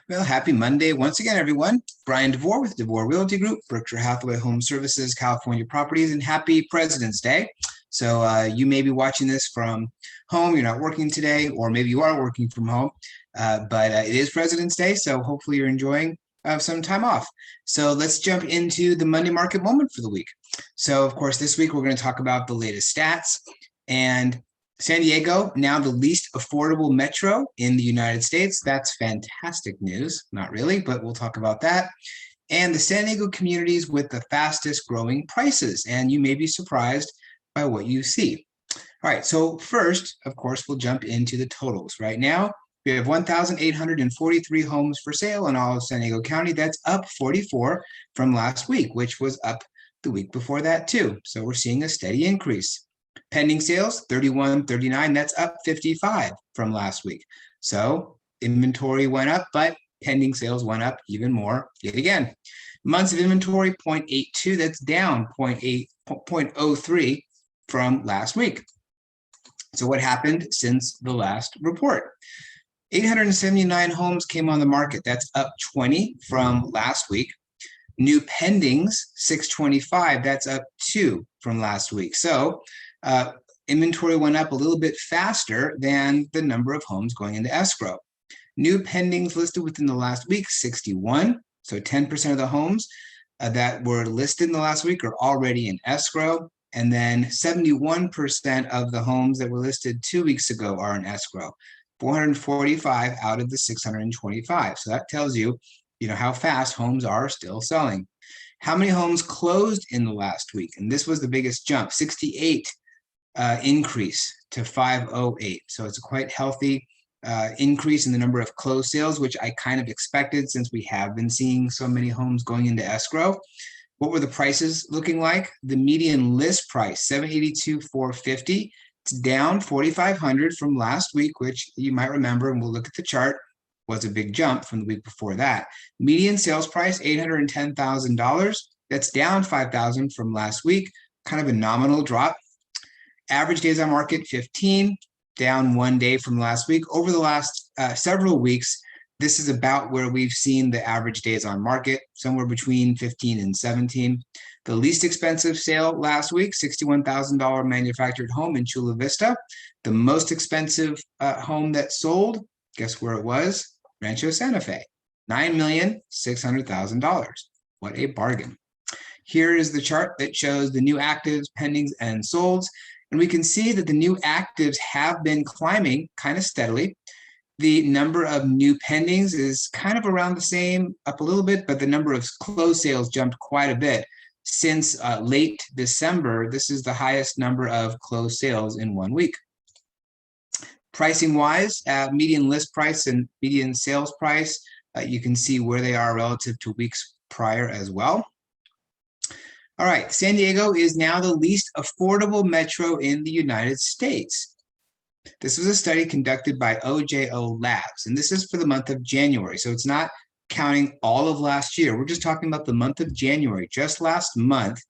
Well, happy Monday once again, everyone. Bryan Devore with Devore Realty Group, Berkshire Hathaway Home Services, California Properties, and happy President's Day. So you may be watching this from home. You're not working today, or maybe you are working from home, but it is President's Day, so hopefully you're enjoying some time off. So let's jump into the Monday market moment for the week. So, of course, this week we're going to talk about the latest stats. And San Diego, now the least affordable metro in the United States. That's fantastic news. Not really, but we'll talk about that. And the San Diego communities with the fastest growing prices. And you may be surprised by what you see. All right, so first, of course, we'll jump into the totals. Right now, we have 1,843 homes for sale in all of San Diego County. That's up 44 from last week, which was up the week before that too. So we're seeing a steady increase. Pending sales, 3139, that's up 55 from last week. So inventory went up, but pending sales went up even more yet again. Months of inventory, 0.82, that's down 0.03 from last week. So what happened since the last report? 879 homes came on the market. That's up 20 from last week. New pendings, 625, that's up 2 from last week. So inventory went up a little bit faster than the number of homes going into escrow. New pendings listed within the last week, 61. So 10% of the homes that were listed in the last week are already in escrow. And then 71% of the homes that were listed 2 weeks ago are in escrow. 445 out of the 625. So that tells you, how fast homes are still selling. How many homes closed in the last week? And this was the biggest jump, 68 increase to 508. So it's a quite healthy increase in the number of closed sales, which I kind of expected since we have been seeing so many homes going into escrow. What were the prices looking like? The median list price, $782,450. It's down $4,500 from last week, which you might remember, and we'll look at the chart, was a big jump from the week before that. Median sales price, $810,000. That's down $5,000 from last week, kind of a nominal drop. Average days on market, 15, down 1 day from last week. Over the last several weeks, this is about where we've seen the average days on market, somewhere between 15 and 17. The least expensive sale last week, $61,000 manufactured home in Chula Vista. The most expensive home that sold, guess where it was? Rancho Santa Fe, $9,600,000. What a bargain. Here is the chart that shows the new actives, pendings, and solds. And we can see that the new actives have been climbing kind of steadily. The number of new pendings is kind of around the same, up a little bit, but the number of closed sales jumped quite a bit. Since late December, this is the highest number of closed sales in 1 week. Pricing wise, median list price and median sales price, you can see where they are relative to weeks prior as well. All right, San Diego is now the least affordable metro in the United States. This was a study conducted by OJO Labs, and this is for the month of January. So it's not counting all of last year. We're just talking about the month of January, just last month.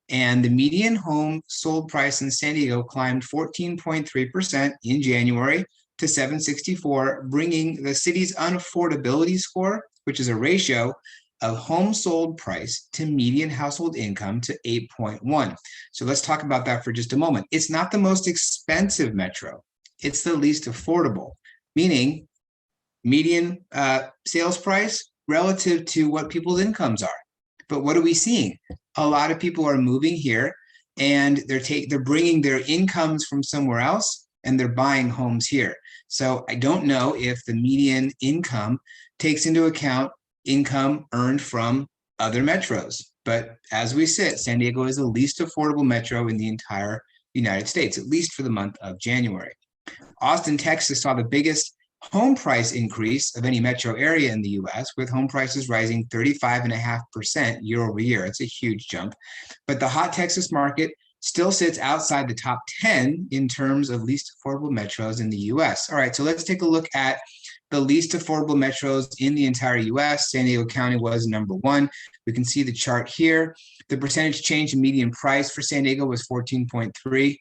And the median home sold price in San Diego climbed 14.3% in January to $764, bringing the city's unaffordability score, which is a ratio of home sold price to median household income, to 8.1. So let's talk about that for just a moment. It's not the most expensive metro. It's the least affordable, meaning median sales price relative to what people's incomes are. But what are we seeing? A lot of people are moving here, and they're bringing their incomes from somewhere else, and they're buying homes here. So I don't know if the median income takes into account income earned from other metros. But as we sit, San Diego is the least affordable metro in the entire United States, at least for the month of January. Austin, Texas saw the biggest home price increase of any metro area in the US, with home prices rising 35.5% year over year. It's a huge jump. But the hot Texas market still sits outside the top 10 in terms of least affordable metros in the US. All right, so let's take a look at the least affordable metros in the entire US. San Diego County was number 1. We can see the chart here. The percentage change in median price for San Diego was 14.3.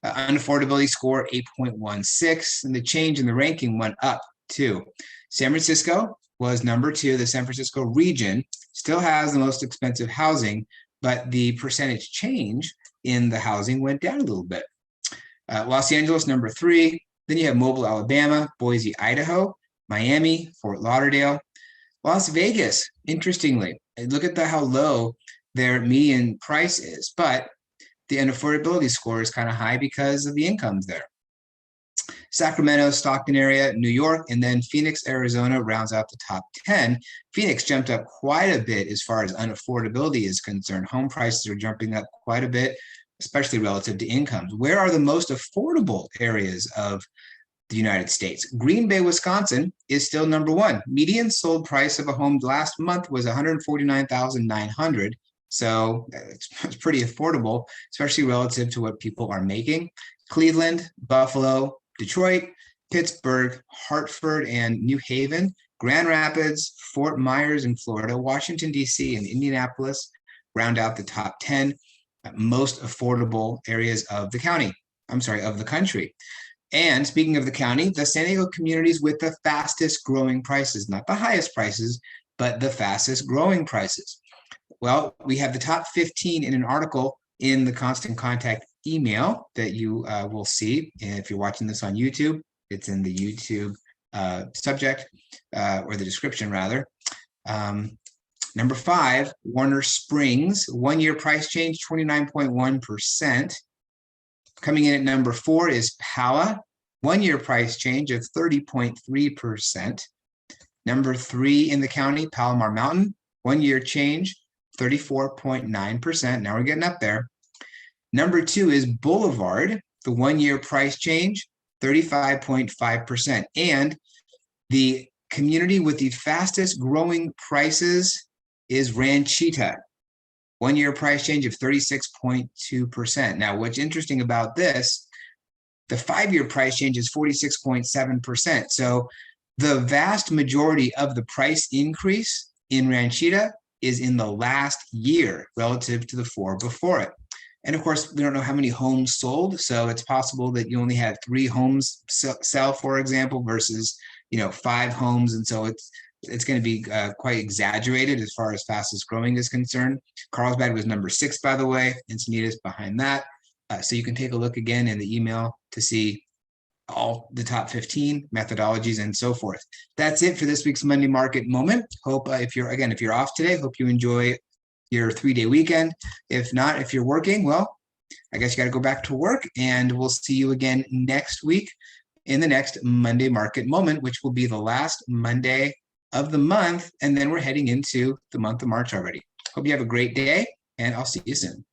Unaffordability score 8.16, and the change in the ranking went up too. San Francisco was number 2. The San Francisco region still has the most expensive housing, but the percentage change in the housing went down a little bit. Los Angeles, number 3. Then you have Mobile, Alabama, Boise, Idaho, Miami, Fort Lauderdale, Las Vegas. Interestingly, look at how low their median price is, but the unaffordability score is kind of high because of the incomes there. Sacramento, Stockton area, New York, and then Phoenix, Arizona rounds out the top 10. Phoenix jumped up quite a bit as far as unaffordability is concerned. Home prices are jumping up quite a bit, especially relative to incomes. Where are the most affordable areas of the United States? Green Bay, Wisconsin is still number 1. Median sold price of a home last month was $149,900. So it's pretty affordable, especially relative to what people are making. Cleveland, Buffalo, Detroit, Pittsburgh, Hartford, and New Haven, Grand Rapids, Fort Myers in Florida, Washington, D.C., and Indianapolis round out the top 10 most affordable areas of the country. And speaking of the county, the San Diego communities with the fastest growing prices, not the highest prices, but the fastest growing prices. Well, we have the top 15 in an article in the Constant Contact email that you will see. And if you're watching this on YouTube, it's in the YouTube subject or the description rather. Number 5, Warner Springs, 1-year price change, 29.1%. Coming in at number 4 is Pala, 1-year price change of 30.3%. Number 3 in the county, Palomar Mountain, 1-year change, 34.9%. Now we're getting up there. Number 2 is Boulevard, the 1-year price change, 35.5%. And the community with the fastest growing prices is Ranchita, 1-year price change of 36.2%. Now, what's interesting about this, the 5-year price change is 46.7%. So the vast majority of the price increase in Ranchita is in the last year relative to the 4 before it. And of course, we don't know how many homes sold. So it's possible that you only had 3 homes sell, for example, versus 5 homes. And so it's going to be quite exaggerated as far as fastest growing is concerned. Carlsbad was number 6, by the way. Encinitas behind that. So you can take a look again in the email to see all the top 15 methodologies and so forth. That's it for this week's Monday Market Moment. Hope if you're off today, hope you enjoy your 3-day weekend. If not, if you're working, well, I guess you got to go back to work, and we'll see you again next week in the next Monday Market Moment, which will be the last Monday of the month. And then we're heading into the month of March already. Hope you have a great day, and I'll see you soon.